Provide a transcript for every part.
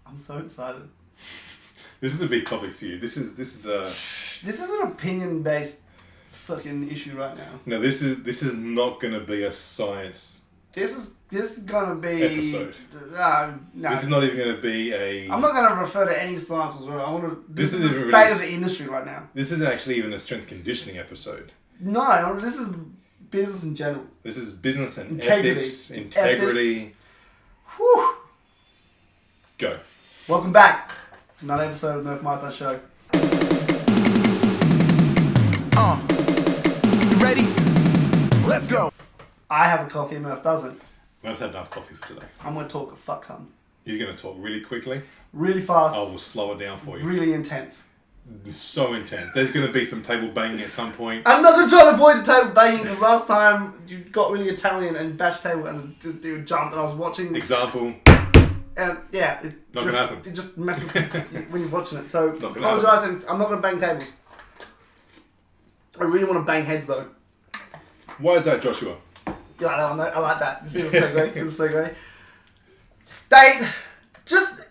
I'm so excited. This is a big topic for you. This is an opinion-based fucking issue right now. No, this is not going to be a science. This is gonna be episode. No. This is not even going to be a. I'm not gonna refer to any science whatsoever. I want to. This is the isn't state really, of the industry right now. This isn't actually even a strength conditioning episode. No, this is business in general. This is business and Integrity. integrity. Whew. Go. Welcome back to another episode of the Murph and Mitise show. You ready? Let's go. I have a coffee and Murph doesn't. Murph's had enough coffee for today. I'm going to talk a fuck ton. He's going to talk really quickly. Really fast. I will slow it down for you. Really intense. So intense. There's going to be some table banging at some point. I'm not going to try to avoid the table banging because last time you got really Italian and bashed table and do a jump and I was watching. Example. And yeah, Not going to happen. It just messes with you when you're watching it. So Not gonna apologise, and I'm not going to bang tables. I really want to bang heads though. Why is that, Joshua? Yeah, I like that. This is so great. This is so great. State, just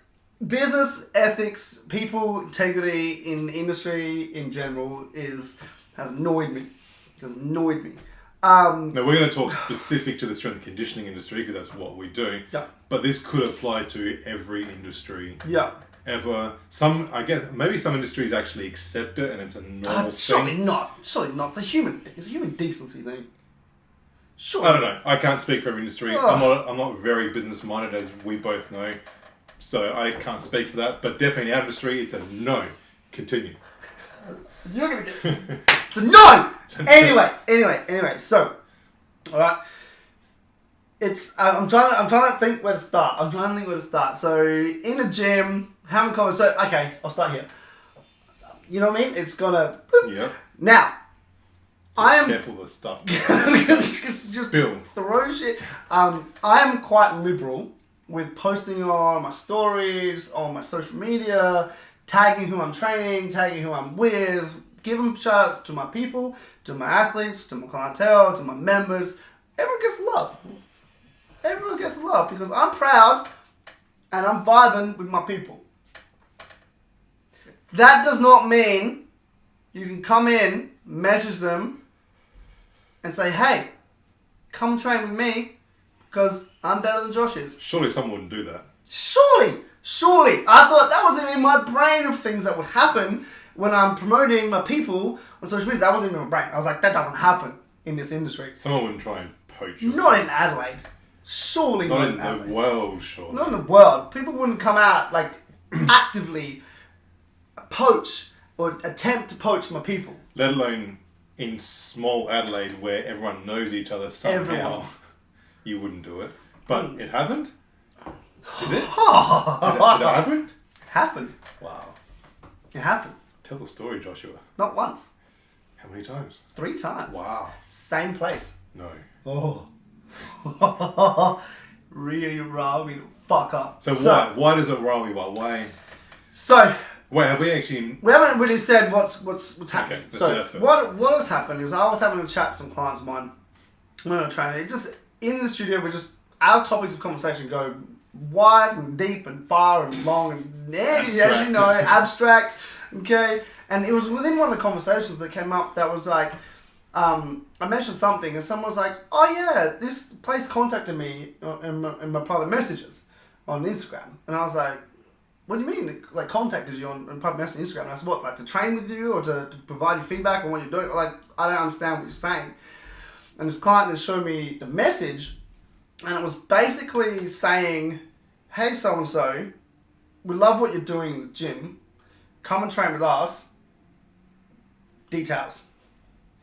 business ethics, people integrity in industry in general has annoyed me. No, we're going to talk specific to the strength and conditioning industry because that's what we do. Yeah. But this could apply to every industry. Yeah. Ever. I guess maybe some industries actually accept it and it's a normal Surely thing. not. Surely not. It's a human thing. It's a human decency thing. Sure. I don't know. I can't speak for every industry. Oh. I'm not very business minded, as we both know. So I can't speak for that. But definitely in our industry, it's a no. Continue. You're gonna get. It's a no. Anyway. So, all right. I'm trying to think where to start. So in a gym, having conversation. So okay, I'll start here. You know what I mean? It's gonna. Yep. Now. I am careful with stuff. just Spill. throw shit. I am quite liberal with posting on my stories, on my social media, tagging who I'm training, tagging who I'm with, giving shout outs to my people, to my athletes, to my clientele, to my members. Everyone gets love. Everyone gets love because I'm proud and I'm vibing with my people. That does not mean you can come in, message them, and say, hey, come train with me because I'm better than Josh is. Surely someone wouldn't do that. Surely. I thought that wasn't in my brain of things that would happen when I'm promoting my people on social media. That wasn't in my brain. I was like, that doesn't happen in this industry. Someone wouldn't try and poach you. Not in Adelaide. Surely not in Adelaide. the world, surely. Not in the world. People wouldn't come out like actively poach or attempt to poach my people. Let alone in small Adelaide where everyone knows each other somehow. Everyone. You wouldn't do it. But it happened? Did it? Did it happen? Happened. Wow. It happened. Tell the story, Joshua. Not once. How many times? 3 times. Wow. Same place. No. Oh. Really riled me to fuck up. So why does it rile you? Why? So Wait, have we actually... we haven't really said what's happening. Okay, let's do So that first. what has happened is I was having a chat to some clients of mine. When I'm training, just in the studio, our topics of conversation go wide and deep and far and long and as you know, abstract. Okay, and it was within one of the conversations that came up that was like, I mentioned something and someone was like, "Oh yeah, this place contacted me in my private messages on Instagram," and I was like, "What do you mean? Like contacted you on private message on Instagram?" And I said, "What? Like to train with you or to provide you feedback on what you're doing?" Like I don't understand what you're saying. And this client then showed me the message, and it was basically saying, "Hey, so and so, we love what you're doing in the gym. Come and train with us. Details."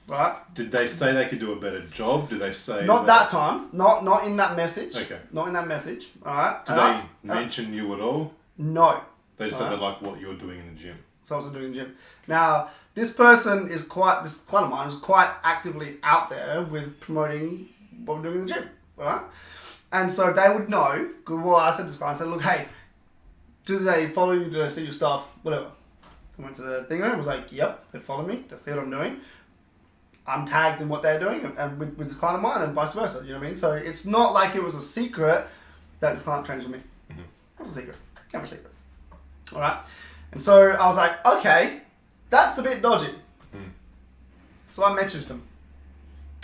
Right? Did they say they could do a better job? Did they say... Not that time. Not in that message. Okay. Not in that message. Alright? Did they mention you at all? No. They just said they like what you're doing in the gym. So I was doing the gym. Now, this client of mine is quite actively out there with promoting what we're doing in the gym. Right? And so they would know. Well, I said to this guy, I said, look, hey, do they follow you? Do they see your stuff? Whatever. I went to the thing and I was like, yep, they follow me. They see what I'm doing. I'm tagged in what they're doing and with this client of mine and vice versa. You know what I mean? So it's not like it was a secret that this client trains with me. Mm-hmm. It was a secret. Never a secret. All right. And so I was like, okay, that's a bit dodgy. So I messaged them.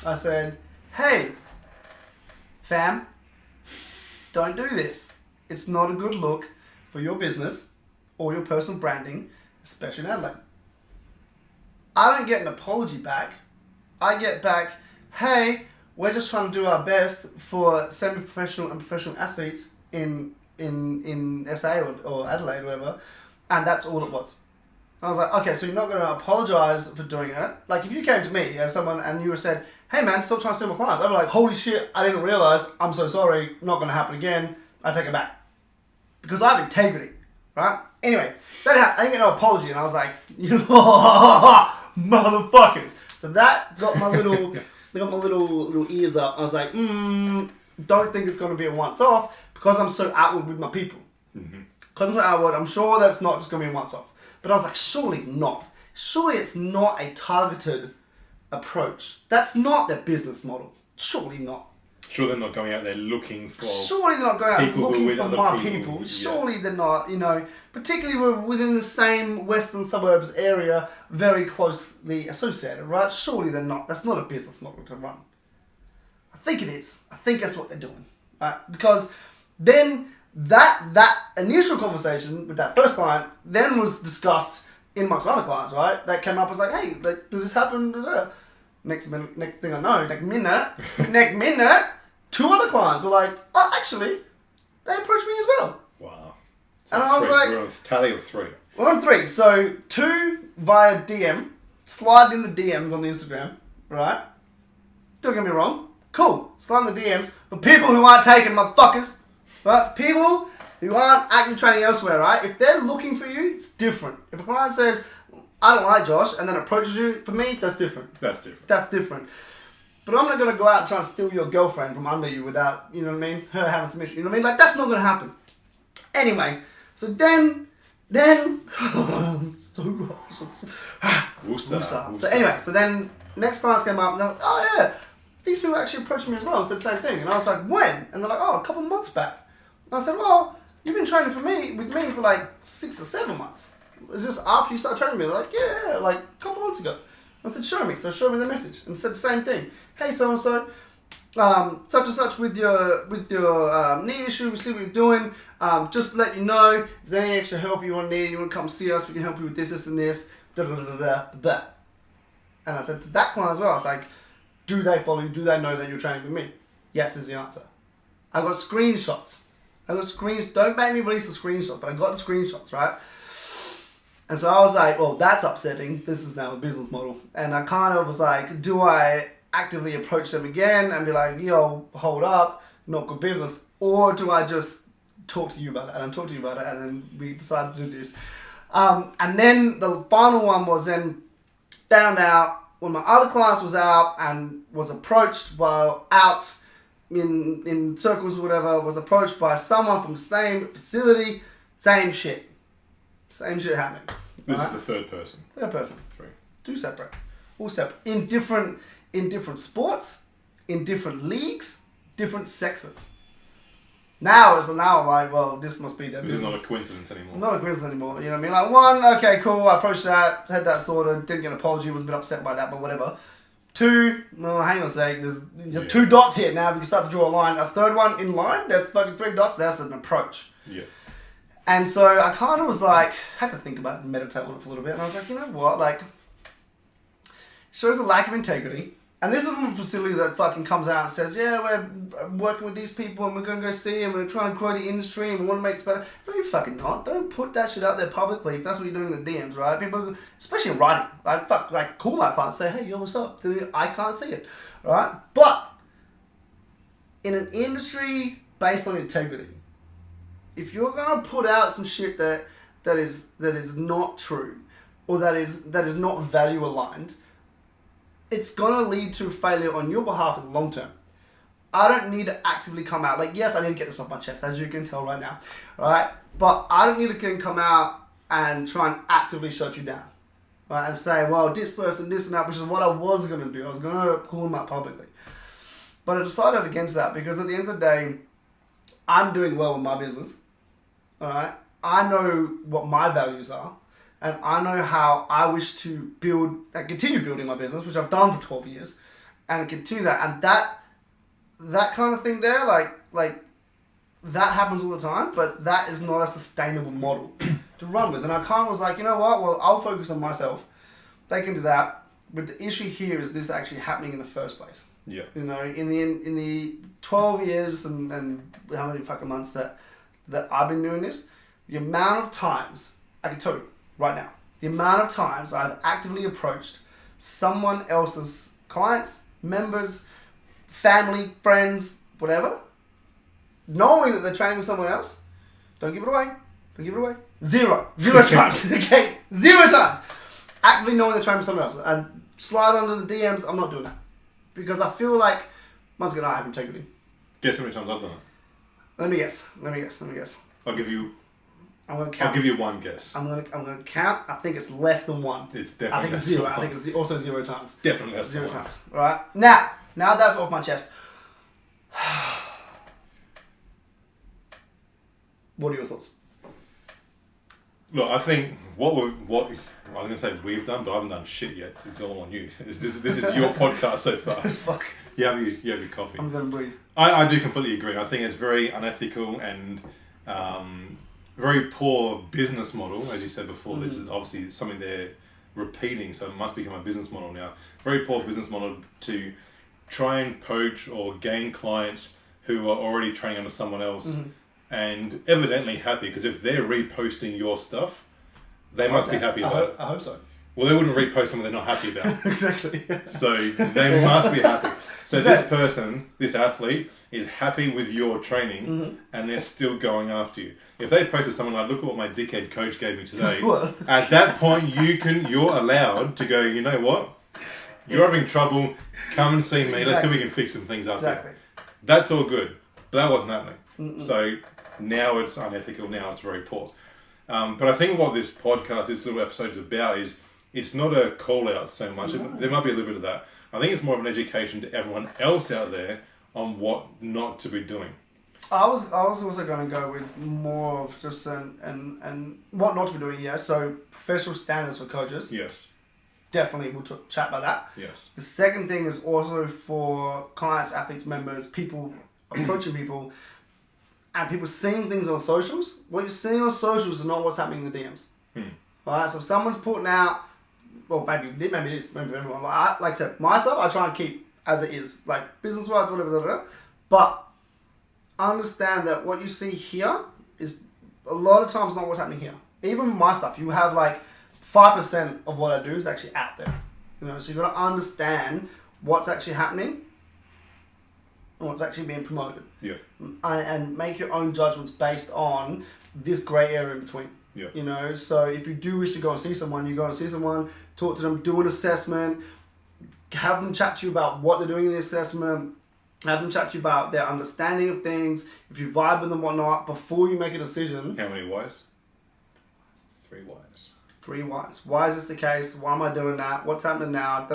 I said, hey, fam, don't do this. It's not a good look for your business or your personal branding, especially in Adelaide. I don't get an apology back. I get back, hey, we're just trying to do our best for semi-professional and professional athletes in SA or Adelaide or whatever, and that's all it was. I was like, okay, so you're not going to apologize for doing it. Like, if you came to me as someone and you said, hey man, stop trying to steal my clients, I'd be like, holy shit, I didn't realize, I'm so sorry, not going to happen again, I take it back. Because I have integrity, right? Anyway, I didn't get no apology, and I was like, you know, motherfuckers. So that got my little, little ears up. I was like, don't think it's going to be a once off, because I'm so outward with my people. Because I'm so outward, I'm sure that's not just going to be a once off. But I was like, surely not. Surely it's not a targeted approach. That's not their business model. Surely not. Sure, they're not going out there looking for. Surely they're not going out looking for my people. Yeah. Surely they're not, you know, particularly we're within the same western suburbs area, very closely associated, right? Surely they're not. That's not a business model to run. I think it is. I think that's what they're doing, right? Because then that initial conversation with that first client then was discussed in amongst other clients, right? That came up as like, hey, like, does this happen? Next thing I know, next minute, 2 other clients are like, oh, actually, they approached me as well. Wow. So and I was like, we're on a tally of 3. We're on 3. So 2 via DM, slide in the DMs on the Instagram, right? Don't get me wrong. Cool. Slide in the DMs. For people who aren't taking motherfuckers. Right? People who aren't acting training elsewhere, right? If they're looking for you, it's different. If a client says, I don't like Josh, and then approaches you, for me, that's different. That's different. That's different. But I'm not going to go out and try and steal your girlfriend from under you without, you know what I mean, her having some issue. You know what I mean? Like, that's not going to happen. Anyway, so then, I'm so Woosah. So anyway, so then next clients came up and they're like, oh yeah, these people actually approached me as well and said the same thing. And I was like, when? And they're like, oh, a couple months back. And I said, well, you've been training with me for like 6 or 7 months. Is this after you started training me? They're like, yeah, like a couple months ago. I said, show me. So show me the message and said the same thing. Hey, so and so, such and such with your knee issue. We see what you're doing. Just to let you know, if there's any extra help you want to come see us. We can help you with this, and this. Da da da da da. And I said to that client as well. I was like, do they follow you? Do they know that you're training with me? Yes, is the answer. I got screenshots. Don't make me release the screenshots, but I got the screenshots, right? And so I was like, well, that's upsetting. This is now a business model. And I kind of was like, do I actively approach them again and be like, yo, hold up, not good business? Or do I just talk to you about it? And I talked to you about it, and then we decided to do this. And then the final one was then found out when my other class was out and was approached while out in circles or whatever, was approached by someone from the same facility, same shit. Same shit happening. This right? is the third person. Third person. 3. 2 separate. All separate. In different sports, in different leagues, different sexes. Now I'm like, well, this must be their business. This is not a coincidence anymore. Not a coincidence anymore. You know what I mean? Like, 1, okay, cool, I approached that, had that sorted, didn't get an apology, was a bit upset by that, but whatever. 2, no, hang on a sec, there's just 2 dots here now, we can start to draw a line. A third one in line, there's fucking 3 dots, that's an approach. Yeah. And so I kind of was like, had to think about it and meditate on it for a little bit, and I was like, you know what, like, shows a lack of integrity. And this is from a facility that fucking comes out and says, yeah, we're working with these people and we're going to go see and we're trying to grow the industry and we want to make it better. No, you're fucking not. Don't put that shit out there publicly if that's what you're doing in the DMs, right? People, especially in writing, like call my client and say, hey, yo, what's up? I can't see it, right? But in an industry based on integrity, if you're going to put out some shit that is not true or that is not value aligned, it's going to lead to failure on your behalf in the long term. I don't need to actively come out. Like, yes, I need to get this off my chest, as you can tell right now. Right? But I don't need to come out and try and actively shut you down. Right? And say, well, this person, this and that, which is what I was going to do. I was going to call them out publicly. But I decided against that because at the end of the day, I'm doing well with my business. Alright? I know what my values are, and I know how I wish to build and continue building my business, which I've done for 12 years, and continue that. And that kind of thing there, like that happens all the time, but that is not a sustainable model to run with. And I kind of was like, you know what? Well, I'll focus on myself. They can do that. But the issue here is this actually happening in the first place. Yeah. You know, in the 12 years and how many fucking months that I've been doing this, the amount of times, I can tell you right now, the amount of times I've actively approached someone else's clients, members, family, friends, whatever, knowing that they're training with someone else, don't give it away. Don't give it away. Zero times. Okay? 0 times. Actively knowing they're training with someone else. And slide under the DMs, I'm not doing that. Because I feel like, once again, I have integrity. Guess how many times I've done it? Let me guess. I'll give you I'm gonna count. I'll give you one guess. I'm gonna count. I think it's less than 1. It's definitely I think it's less than 0. one. I think it's also 0 times. Definitely less than 0 one. times. Alright? Now that's off my chest. What are your thoughts? Look, I think what I was going to say we've done, but I haven't done shit yet. It's all on you. This is your podcast so far. Fuck. You have your coffee. I'm gonna breathe. I do completely agree. I think it's very unethical and very poor business model. As you said before, this is obviously something they're repeating, so it must become a business model now. Very poor business model to try and poach or gain clients who are already training under someone else and evidently happy, because if they're reposting your stuff, they must be happy about it. I hope so. Well, they wouldn't repost something they're not happy about. Exactly. So they must be happy. So this person, this athlete, is happy with your training and they're still going after you. If they posted someone like, look at what my dickhead coach gave me today, at that point you're allowed to go, you know what? You're having trouble, come and see me, let's see if we can fix some things up. Exactly. That's all good. But that wasn't happening. So now it's unethical, now it's very poor. But I think what this podcast, this little episode is about is, it's not a call out so much. No. There might be a little bit of that. I think it's more of an education to everyone else out there on what not to be doing. I was also going to go with more of just and what not to be doing. Yeah, so professional standards for coaches. Yes. Definitely, we'll chat about that. Yes. The second thing is also for clients, athletes, members, people approaching people, and people seeing things on socials. What you're seeing on socials is not what's happening in the DMs. Alright, so if someone's putting out, well, maybe it is, maybe everyone. Like I said, my stuff I try and keep as it is, like business-wise, whatever. But understand that what you see here is a lot of times not what's happening here. Even my stuff, you have like 5% of what I do is actually out there. You know, so you've got to understand what's actually happening and what's actually being promoted. Yeah. And make your own judgments based on this grey area in between. Yeah. You know, so if you do wish to go and see someone, you go and see someone, talk to them, do an assessment, have them chat to you about what they're doing in the assessment, have them chat to you about their understanding of things, if you vibe with them, whatnot, before you make a decision. How many whys? 3 whys. 3 whys. Why is this the case? Why am I doing that? What's happening now?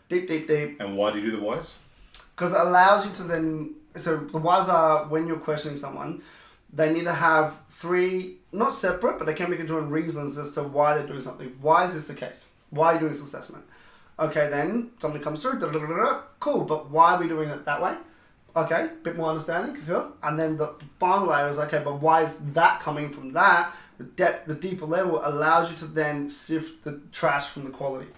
Deep. And why do you do the whys? Because it allows you to then... So the whys are when you're questioning someone, they need to have 3, not separate, but they can be conjoined reasons as to why they're doing something. Why is this the case? Why are you doing this assessment? Okay, then something comes through, cool, but why are we doing it that way? Okay, bit more understanding, cool. And then the final layer is, okay, but why is that coming from that? The deeper level allows you to then sift the trash from the quality.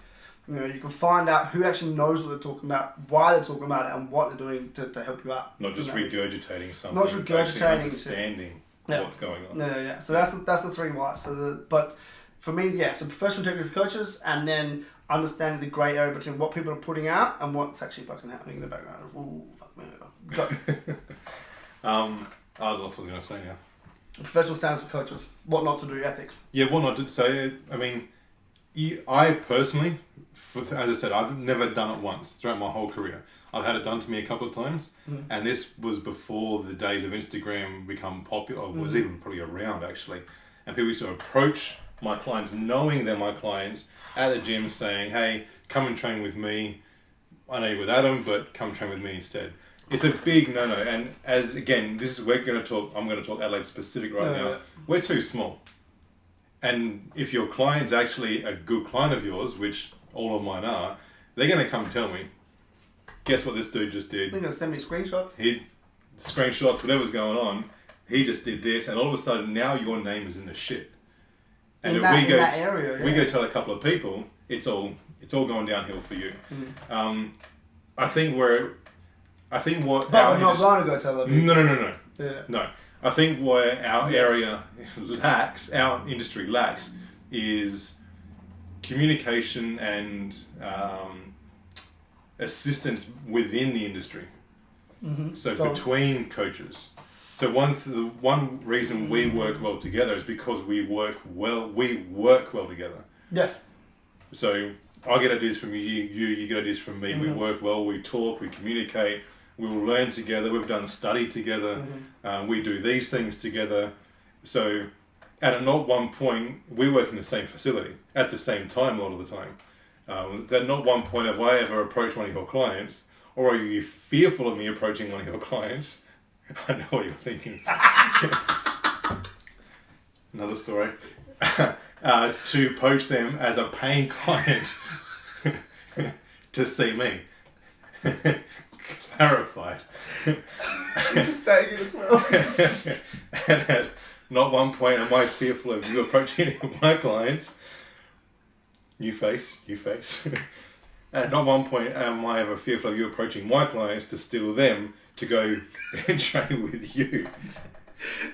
You know, you can find out who actually knows what they're talking about, why they're talking about it, and what they're doing to help you out. Not just regurgitating something. Not regurgitating. Actually understanding what's going on. Yeah. So that's the 3 whys. But for me, yeah, so professional integrity for coaches, and then understanding the grey area between what people are putting out and what's actually fucking happening in the background. Ooh, fuck me over. Go. I lost what I was going to say now. Professional standards for coaches. What not to do, ethics. Yeah, what not to say. I mean, I personally, as I said, I've never done it once throughout my whole career. I've had it done to me a couple of times, and this was before the days of Instagram become popular, or was even probably around actually. And people used to approach my clients, knowing they're my clients, at the gym saying, hey, come and train with me. I know you're with Adam, but come train with me instead. It's a big no-no. And as again, I'm going to talk Adelaide specific right now. Yeah. We're too small. And if your client's actually a good client of yours, which all of mine are, they're going to come tell me, guess what this dude just did? They're going to send me screenshots. Screenshots, whatever's going on. He just did this, and all of a sudden now your name is in the shit. And in if that area, yeah. we go tell a couple of people, it's all going downhill for you. I think what But we're not going to go tell them. No. Yeah. No. I think where our area lacks, our industry lacks, is communication and assistance within the industry. Mm-hmm. So between coaches. So one reason we work well together is because we work well together. Yes. So I get ideas from you get ideas from me. We work well, we talk, we communicate, we will learn together. We've done study together. We do these things together. So at not one point, we work in the same facility at the same time a lot of the time. At not one point have I ever approached one of your clients, or are you fearful of me approaching one of your clients? I know what you're thinking. Another story. To poach them as a paying client to see me. Clarified. It's a statement as well. And at not one point am I fearful of you approaching any of my clients. You face. At not one point am I ever fearful of you approaching my clients to steal them to go and train with you.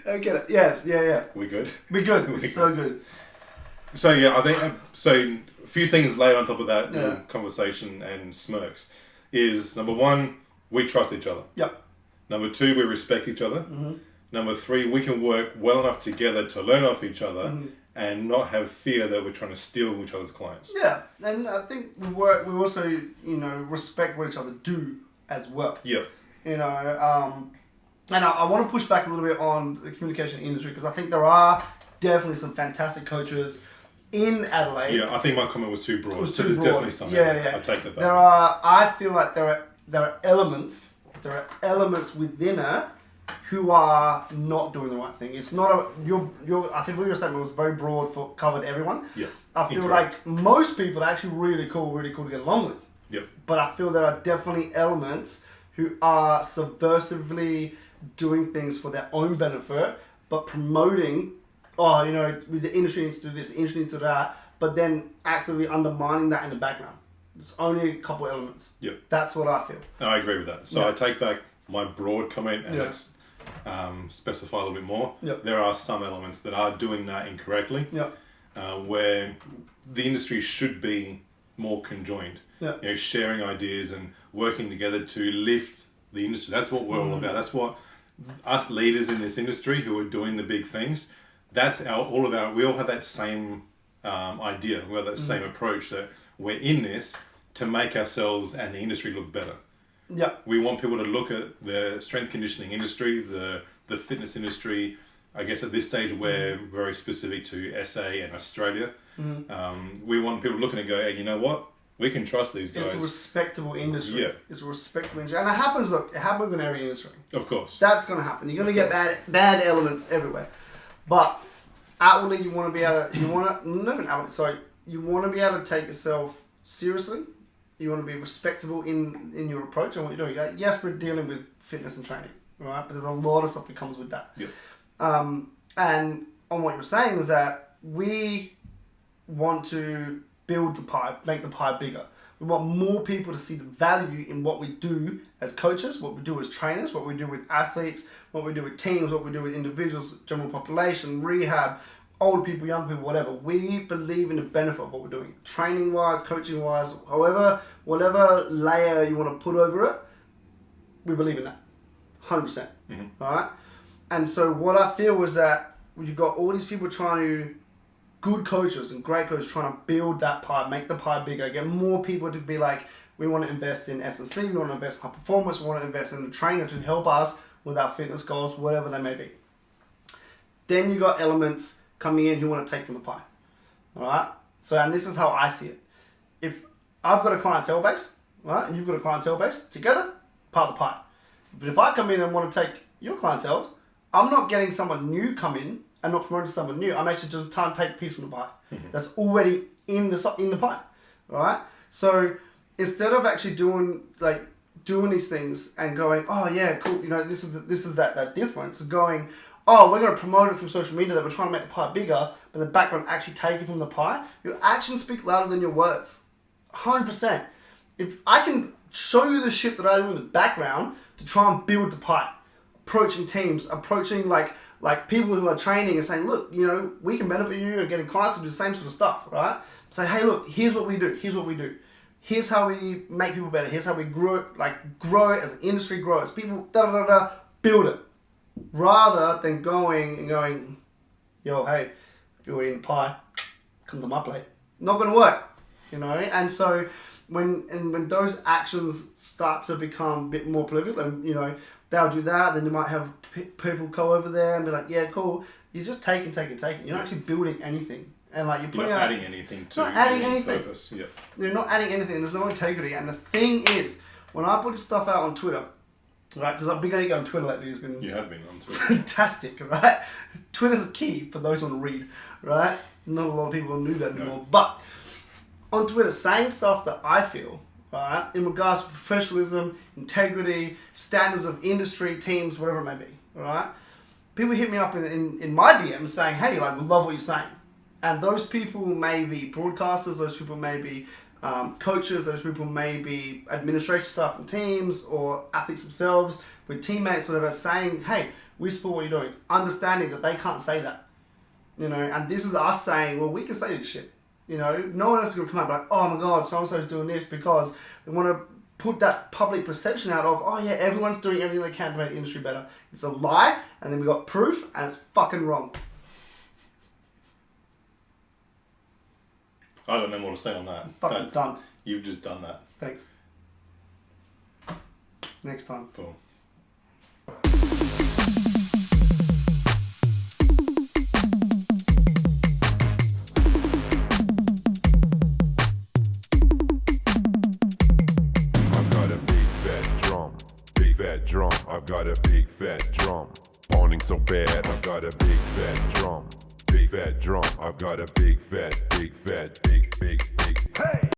I get it. Yes, yeah. We good? We're good. We're so good. So yeah, I think a few things laid on top of that little conversation and smirks is number one, we trust each other. Yep. Number two, we respect each other. Number three, we can work well enough together to learn off each other and not have fear that we're trying to steal each other's clients. Yeah, and I think we also, respect what each other do as well. Yeah. And I want to push back a little bit on the communication industry because I think there are definitely some fantastic coaches in Adelaide. Yeah, I think my comment was too broad. It was so too there's broad. definitely something. Yeah. I take that back. I feel like there are elements within it who are not doing the right thing. It's not I think your statement was very broad covered everyone. Yeah. I feel like most people are actually really cool to get along with. Yep. But I feel there are definitely elements who are subversively doing things for their own benefit, but promoting, the industry needs to do this, the industry needs to do that, but then actively undermining that in the background. There's only a couple elements. Yep. That's what I feel. I agree with that. So I take back my broad comment and let's specify a little bit more. Yep. There are some elements that are doing that incorrectly, where the industry should be more conjoined. Yeah. Sharing ideas and working together to lift the industry. That's what we're all about. That's what us leaders in this industry who are doing the big things, that's all about. We all have that same idea. We have that same approach that we're in this to make ourselves and the industry look better. Yeah. We want people to look at the strength conditioning industry, the fitness industry. I guess at this stage we're very specific to SA and Australia. We want people looking and go, hey, you know what? We can trust these guys. It's a respectable industry. Yeah. It's a respectable industry. And it happens in every industry. Of course. That's going to happen. You're going to get bad elements everywhere. But outwardly, you want to be able to, you want to be able to take yourself seriously. You want to be respectable in your approach and what you're doing. Yes, we're dealing with fitness and training, right? But there's a lot of stuff that comes with that. Yep. And on what you're saying is that we want to build the pie, make the pie bigger. We want more people to see the value in what we do as coaches, what we do as trainers, what we do with athletes, what we do with teams, what we do with individuals, general population, rehab, old people, young people, whatever. We believe in the benefit of what we're doing. Training-wise, coaching-wise, whatever layer you want to put over it, we believe in that. 100%. All right? And so what I feel was that you've got all these people good coaches and great coaches trying to build that pie, make the pie bigger, get more people to be like, we want to invest in S&C, we want to invest in high performance, we want to invest in a trainer to help us with our fitness goals, whatever they may be. Then you got elements coming in who want to take from the pie. Alright? So, and this is how I see it. If I've got a clientele base, right, and you've got a clientele base, together, part of the pie. But if I come in and want to take your clientele, I'm not getting someone new come in and not promoting someone new. I'm actually just trying to take a piece from the pie that's already in the pie, right? So instead of actually doing these things and going, oh yeah, cool, this is that difference of going, oh, we're going to promote it from social media that we're trying to make the pie bigger, but in the background actually take it from the pie. Your actions speak louder than your words, 100%. If I can show you the shit that I do in the background to try and build the pie, approaching teams, approaching like people who are training and saying, look, we can benefit you and getting clients to do the same sort of stuff, right? Say, hey, look, here's what we do. Here's how we make people better. Here's how we grow it as an industry, grow as people, build it. Rather than going, yo, hey, if you're eating pie, come to my plate. Not going to work, And so when those actions start to become a bit more political, and they'll do that, then you might have people go over there and be like, yeah, cool. You're just taking. You're not actually building anything. And you're not adding anything to purpose. Yeah. You're not adding anything. There's no integrity. And the thing is, when I put this stuff out on Twitter, right, because I've been going to go on Twitter lately. It's been you have been on Twitter. Fantastic, right? Twitter's key for those who want to read, right? Not a lot of people knew that anymore. But on Twitter, saying stuff that I feel, right, in regards to professionalism, integrity, standards of industry, teams, whatever it may be, right? People hit me up in my DMs saying, hey, we love what you're saying. And those people may be broadcasters, those people may be coaches, those people may be administration staff and teams or athletes themselves with teammates, whatever, saying, hey, we support what you're doing, understanding that they can't say that. And this is us saying, well, we can say this shit. No one else is going to come out and be like, oh my God, so-and-so is doing this, because they want to put that public perception out of, oh yeah, everyone's doing everything they can to make the industry better. It's a lie, and then we got proof, and it's fucking wrong. I don't know more to say on that. Fucking done. You've just done that. Thanks. Next time. Cool. I've got a big fat drum, pounding so bad. I've got a big fat drum, big fat drum. I've got a big fat, hey.